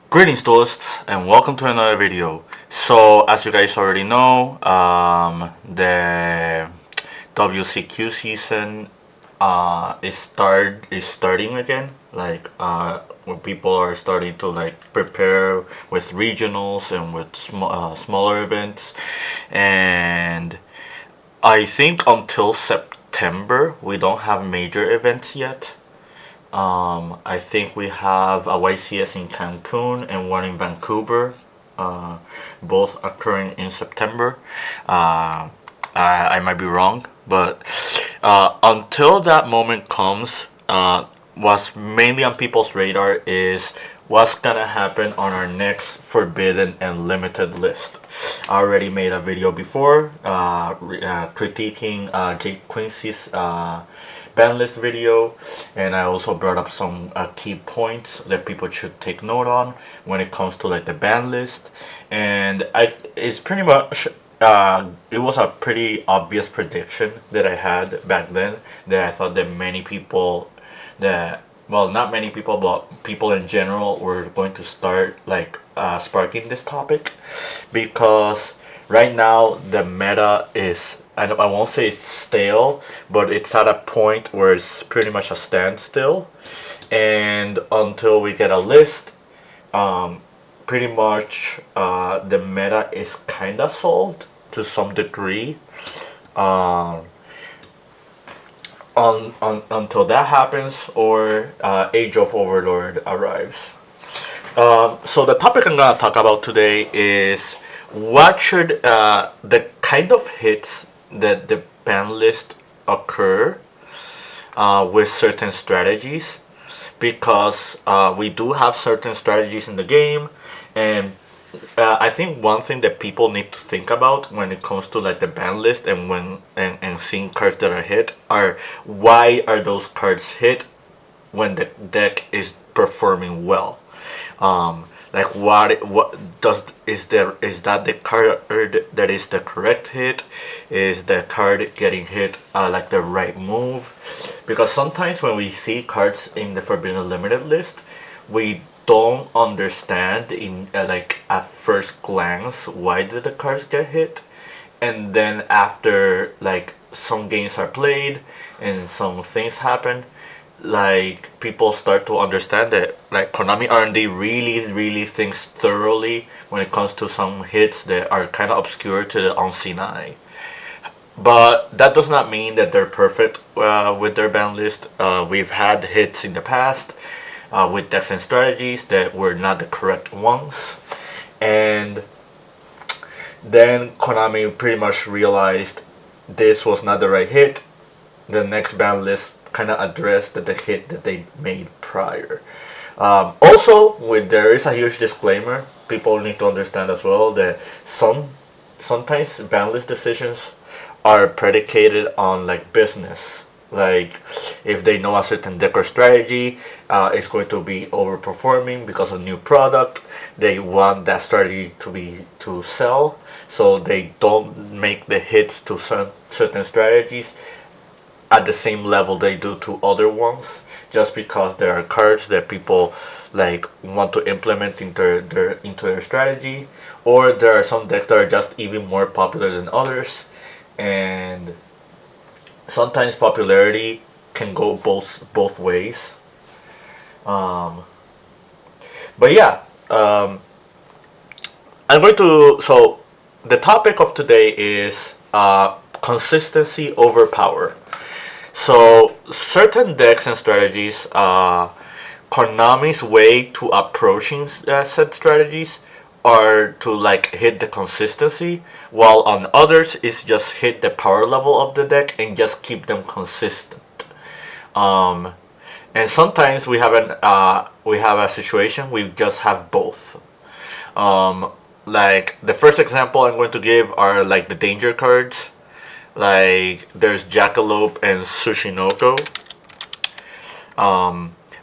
Greetings tourists and welcome to another video. So as you guys already know, the WCQ season is starting again. When people are starting to prepare with regionals and with smaller events, and I think until September we don't have major events yet. I think we have a YCS in Cancun and one in Vancouver, uh, both occurring in September. Uh, I might be wrong, but until that moment comes, what's mainly on people's radar is what's gonna happen on our next forbidden and limited list. I already made a video before critiquing Jake Quincy's ban list video, and I also brought up some key points that people should take note on when it comes to the ban list. And it's pretty much it was a pretty obvious prediction that I had back then, that I thought that many people, that well, not many people but people in general, were going to start sparking this topic, because right now the meta is, I won't say it's stale, but it's at a point where it's pretty much a standstill. And until we get a list, pretty much the meta is kind of solved to some degree. Um, until that happens, or Age of Overlord arrives. So the topic I'm gonna talk about today is what should the kind of hits that the ban list occur with certain strategies, because we do have certain strategies in the game. And I think one thing that people need to think about when it comes to the ban list, and and seeing cards that are hit, are why are those cards hit when the deck is performing well. What does is that the card that is the correct hit? Is the card getting hit the right move? Because sometimes when we see cards in the Forbidden Limited list, we don't understand in at first glance why did the cards get hit, and then after some games are played and some things happen, people start to understand that Konami R&D really thinks thoroughly when it comes to some hits that are kind of obscure to the unseen eye. But that does not mean that they're perfect with their ban list. We've had hits in the past with decks and strategies that were not the correct ones, and then Konami pretty much realized this was not the right hit. The next ban list kind of addressed the hit that they made prior. Also, there is a huge disclaimer. People need to understand as well that sometimes ban list decisions are predicated on business. If they know a certain deck or strategy is going to be overperforming because of new product, they want that strategy to sell, so they don't make the hits to certain strategies at the same level they do to other ones, just because there are cards that people want to implement into their strategy, or there are some decks that are just even more popular than others, and sometimes popularity can go both ways. Um, but yeah, I'm going to. So the topic of today is consistency over power. So certain decks and strategies, Konami's way to approaching said strategies are to hit the consistency, while on others is just hit the power level of the deck and just keep them consistent. Um, and sometimes we have a situation we just have both. The first example I'm going to give are the danger cards. There's Jackalope and Sushinoko.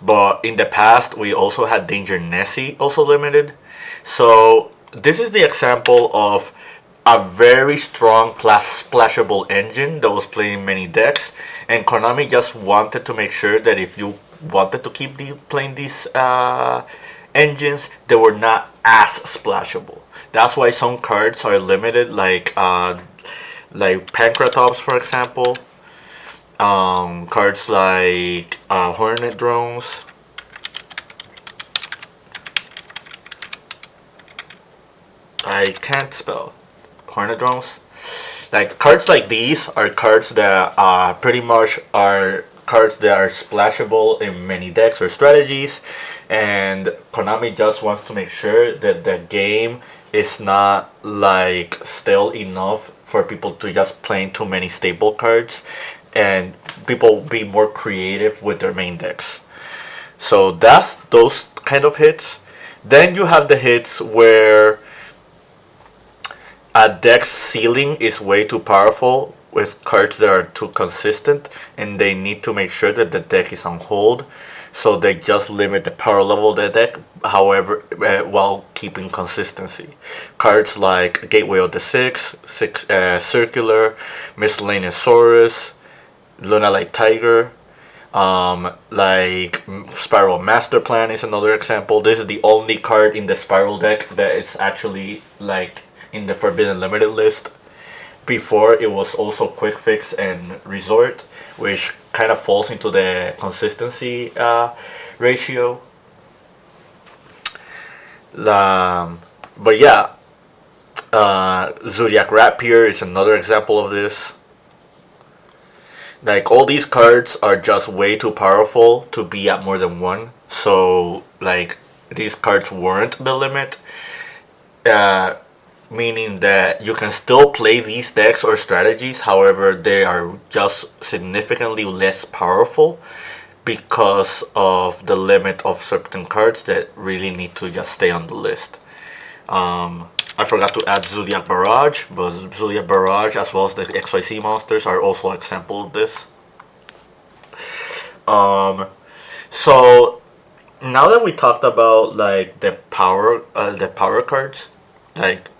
But in the past we also had Danger Nessie, also limited. So this is the example of a very strong splashable engine that was playing many decks, and Konami just wanted to make sure that if you wanted to keep playing these engines, they were not as splashable. That's why some cards are limited, like Pancratops, for example. Cards like Hornet drones. I can't spell Hornet drones. Like cards like these are cards that pretty much are cards that are splashable in many decks or strategies, and Konami just wants to make sure that the game is not like stale enough for people to just playing too many staple cards, and people be more creative with their main decks. So that's those kind of hits. Then you have the hits where a deck's ceiling is way too powerful with cards that are too consistent, and they need to make sure that the deck is on hold. So they just limit the power level of the deck, however, while keeping consistency. Cards like Gateway of the Six, Circular, Miscellaneous Saurus, Luna Light Tiger, like Spiral Master Plan is another example. This is the only card in the Spiral deck that is actually like in the Forbidden Limited list. Before it was also Quick Fix and Resort, which kind of falls into the consistency ratio. But yeah, Zodiac Rapier is another example of this. Like all these cards are just way too powerful to be at more than one. So like these cards weren't the limit. Meaning that you can still play these decks or strategies, however, they are just significantly less powerful because of the limit of certain cards that really need to just stay on the list. I forgot to add Zodiac Barrage, but Zodiac Barrage as well as the XYZ monsters are also an example of this. So now that we talked about like the power cards, like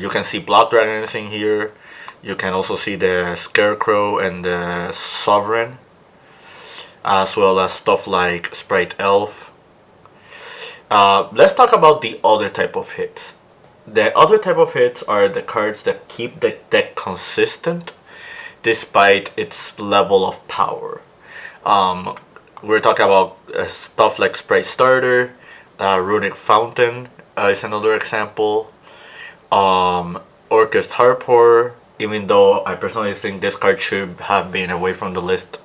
you can see Block Dragons in here. You can also see the Scarecrow and the Sovereign, as well as stuff like Sprite Elf. Let's talk about the other type of hits. The other type of hits are the cards that keep the deck consistent despite its level of power. We're talking about stuff like Sprite Starter, Runic Fountain is another example. Orcust Harpor, even though I personally think this card should have been away from the list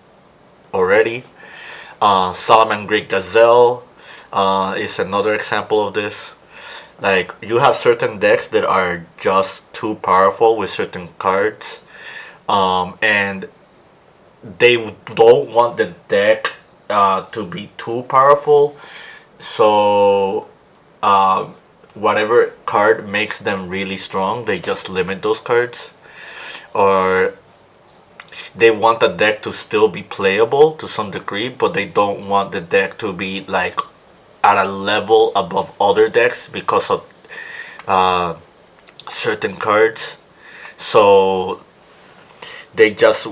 already. Salaman Greek Gazelle is another example of this. Like you have certain decks that are just too powerful with certain cards, and they don't want the deck to be too powerful, so whatever card makes them really strong, they just limit those cards. Or they want the deck to still be playable to some degree, but they don't want the deck to be like at a level above other decks because of certain cards. So they just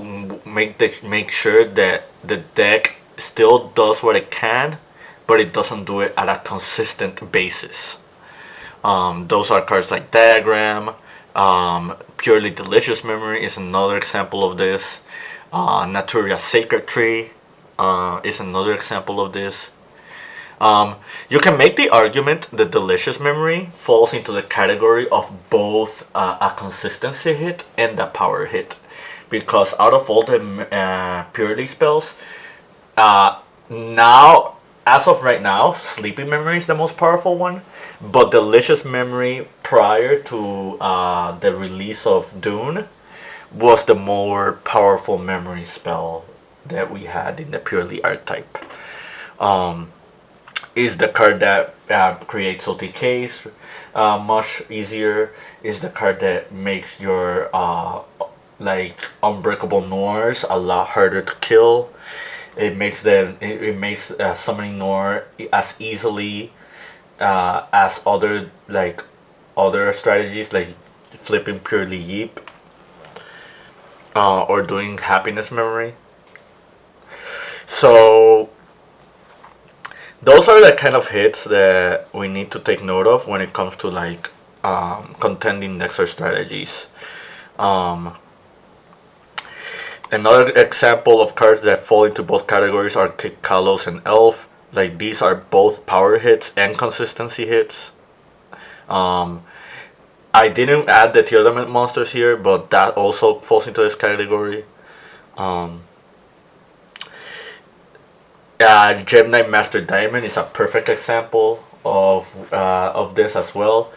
make sure that the deck still does what it can, but it doesn't do it at a consistent basis. Those are cards like Diagram. Purely Delicious Memory is another example of this. Naturia Sacred Tree is another example of this. You can make the argument that Delicious Memory falls into the category of both a consistency hit and a power hit. Because out of all the purely spells, now, as of right now, Sleeping Memory is the most powerful one. But Delicious Memory prior to the release of Dune was the more powerful memory spell that we had in the purely archetype. Is the card that creates OTKs much easier. Is the card that makes your like Unbreakable Noirs a lot harder to kill. It makes summoning Noir as easily as other strategies like flipping purely Yeep or doing Happiness Memory. So those are the kind of hits that we need to take note of when it comes to like contending decks or strategies. Um, Another example of cards that fall into both categories are Kick Kalos and Elf. Like these are both power hits and consistency hits. Um, I didn't add the Teardament monsters here, but that also falls into this category. Um, Gem Knight Master Diamond is a perfect example of this as well.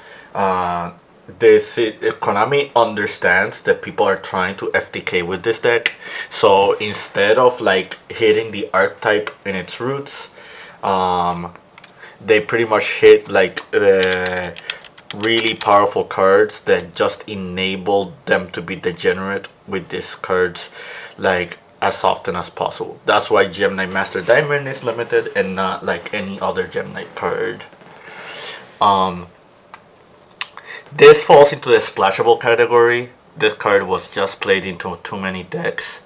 Konami understands that people are trying to FTK with this deck, so instead of like hitting the archetype in its roots, they pretty much hit like the really powerful cards that just enable them to be degenerate with these cards like as often as possible. That's why Gem Knight Master Diamond is limited and not like any other Gem Knight card. This falls into the splashable category. This card was just played into too many decks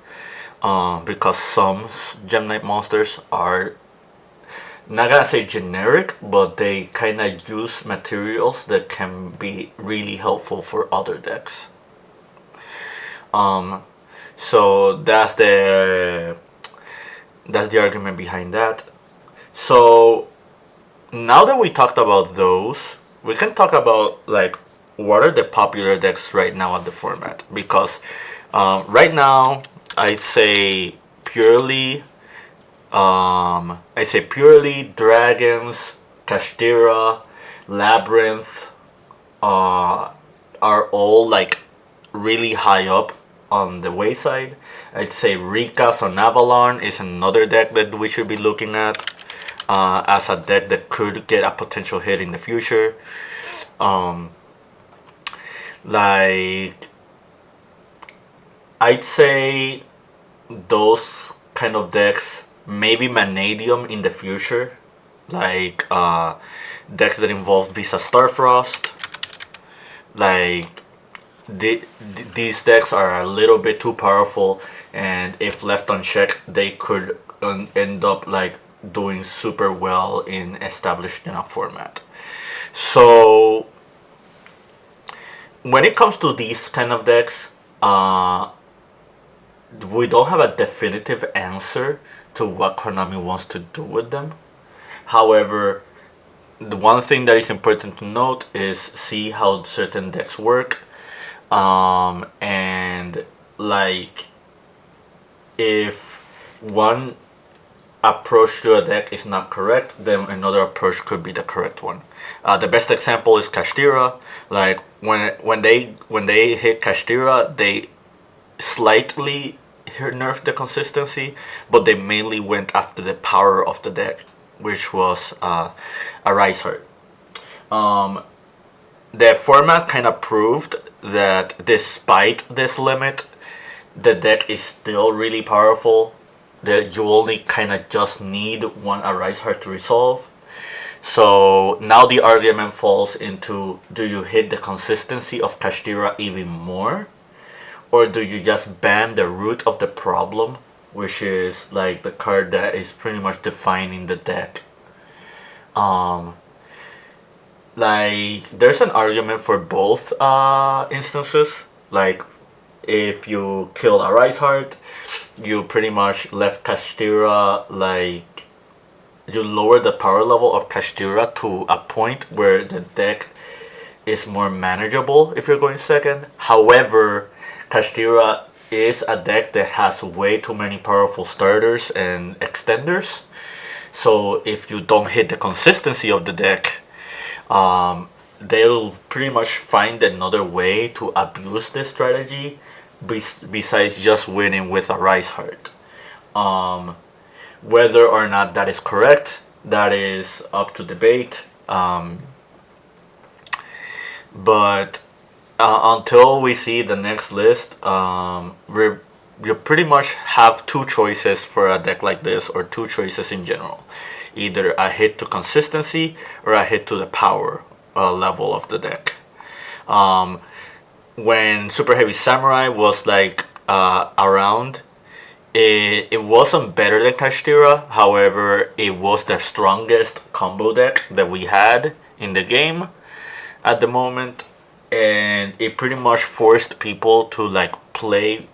because some Gem Knight monsters are not gonna say generic, but they kind of use materials that can be really helpful for other decks. So that's the argument behind that. So now that we talked about those, we can talk about like what are the popular decks right now at the format, because right now I'd say purely dragons, Kashtira, Labyrinth are all like really high up on the wayside. I'd say Rika's on Avalon is another deck that we should be looking at as a deck that could get a potential hit in the future. Like I'd say those kind of decks, maybe Vanadium in the future, like decks that involve Visa Starfrost. Like these decks are a little bit too powerful, and if left unchecked, they could end up like doing super well in established enough format. So when it comes to these kind of decks, we don't have a definitive answer to what Konami wants to do with them. However, the one thing that is important to note is see how certain decks work, and like if one approach to a deck is not correct, then another approach could be the correct one. The best example is Kashtira. Like when they hit Kashtira, they slightly nerfed the consistency, but they mainly went after the power of the deck, which was a Rise Heart. The format kind of proved that despite this limit, the deck is still really powerful. That you only kind of just need one Arise Heart to resolve. So now the argument falls into, do you hit the consistency of Kashtira even more? Or do you just ban the root of the problem, which is like the card that is pretty much defining the deck? Like there's an argument for both instances. Like if you kill a Rise Heart, you pretty much left Kashtira, like you lower the power level of Kashtira to a point where the deck is more manageable if you're going second. However, Kashtira is a deck that has way too many powerful starters and extenders. So if you don't hit the consistency of the deck, they'll pretty much find another way to abuse this strategy besides just winning with a Rise Heart. Whether or not that is correct, that is up to debate. But until we see the next list, you pretty much have two choices for a deck like this, or two choices in general. Either a hit to consistency or a hit to the power level of the deck. When Super Heavy Samurai was like around, it wasn't better than Kashtira. However, it was the strongest combo deck that we had in the game at the moment, and it pretty much forced people to like play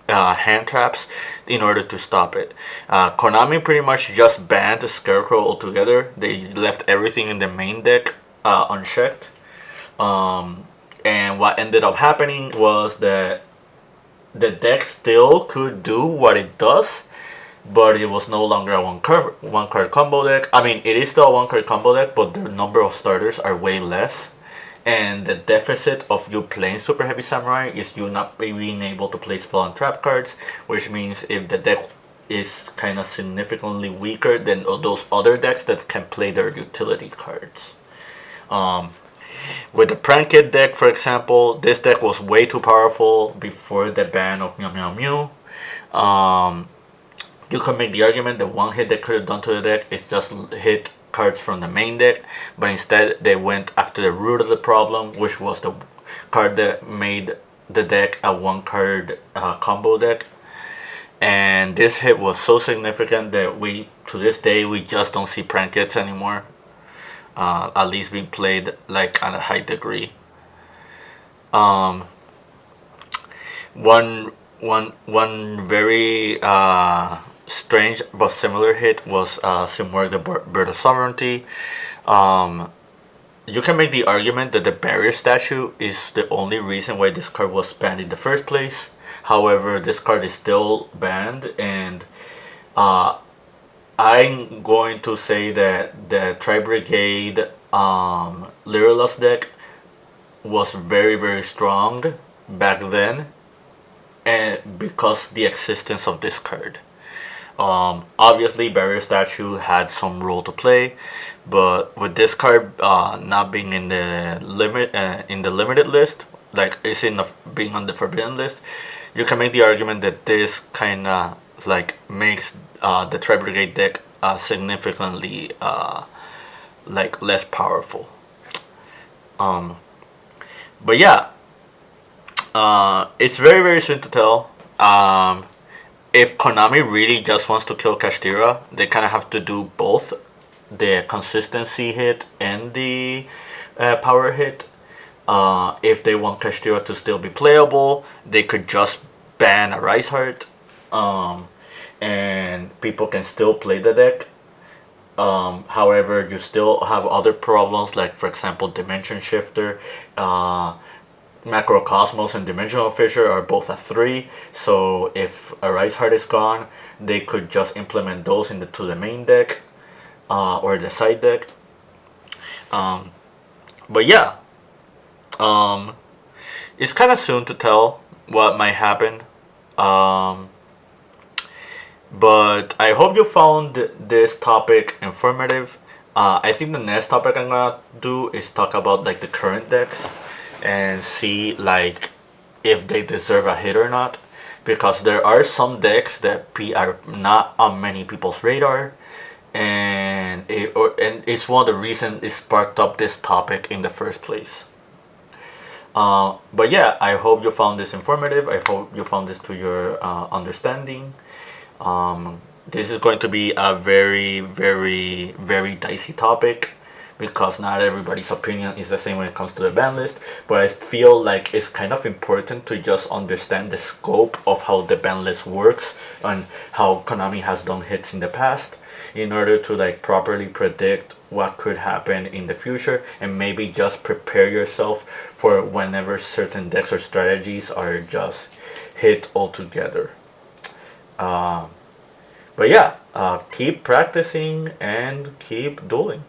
hand traps in order to stop it. Konami pretty much just banned the Scarecrow altogether. They left everything in the main deck unchecked. And what ended up happening was that the deck still could do what it does, but it was no longer a one card combo deck. I mean, it is still a one card combo deck, but the number of starters are way less. And the deficit of you playing Super Heavy Samurai is you not being able to play spell and trap cards, which means if the deck is kind of significantly weaker than those other decks that can play their utility cards. With the Pranked deck, for example, this deck was way too powerful before the ban of Mew Mew Mew. You could make the argument that one hit they could have done to the deck is just hit cards from the main deck, but instead they went after the root of the problem, which was the card that made the deck a one card combo deck. And this hit was so significant that we, to this day, we just don't see Prankets anymore. At least being played like at a high degree. One very strange but similar hit was Simwar the Bird of Sovereignty. You can make the argument that the barrier statue is the only reason why this card was banned in the first place. However, this card is still banned, and I'm going to say that the Tri-Brigade Lyrillus deck was very, very strong back then, and because the existence of this card. Obviously, Barrier Statue had some role to play, but with this card not being in the limited list, like it's in being on the forbidden list, you can make the argument that this kind of like makes the Tri-Brigade deck significantly like less powerful. But yeah, it's very, very soon to tell. If Konami really just wants to kill Kashtira, they kind of have to do both the consistency hit and the power hit. If they want Kashtira to still be playable, they could just ban a Rise Heart, and people can still play the deck. However, you still have other problems, like for example Dimension Shifter, Macrocosmos and Dimensional Fissure are both at 3, so if a Rise Heart is gone, they could just implement those to the main deck or the side deck. But yeah, it's kind of soon to tell what might happen. But I hope you found this topic informative. I think the next topic I'm gonna do is talk about like the current decks and see like if they deserve a hit or not, because there are some decks that are not on many people's radar, and it's one of the reasons it sparked up this topic in the first place. But yeah, I hope you found this informative. I hope you found this to your understanding. This is going to be a very, very, very dicey topic, because not everybody's opinion is the same when it comes to the ban list, but I feel like it's kind of important to just understand the scope of how the ban list works and how Konami has done hits in the past, in order to like properly predict what could happen in the future, and maybe just prepare yourself for whenever certain decks or strategies are just hit altogether. But yeah, keep practicing and keep dueling.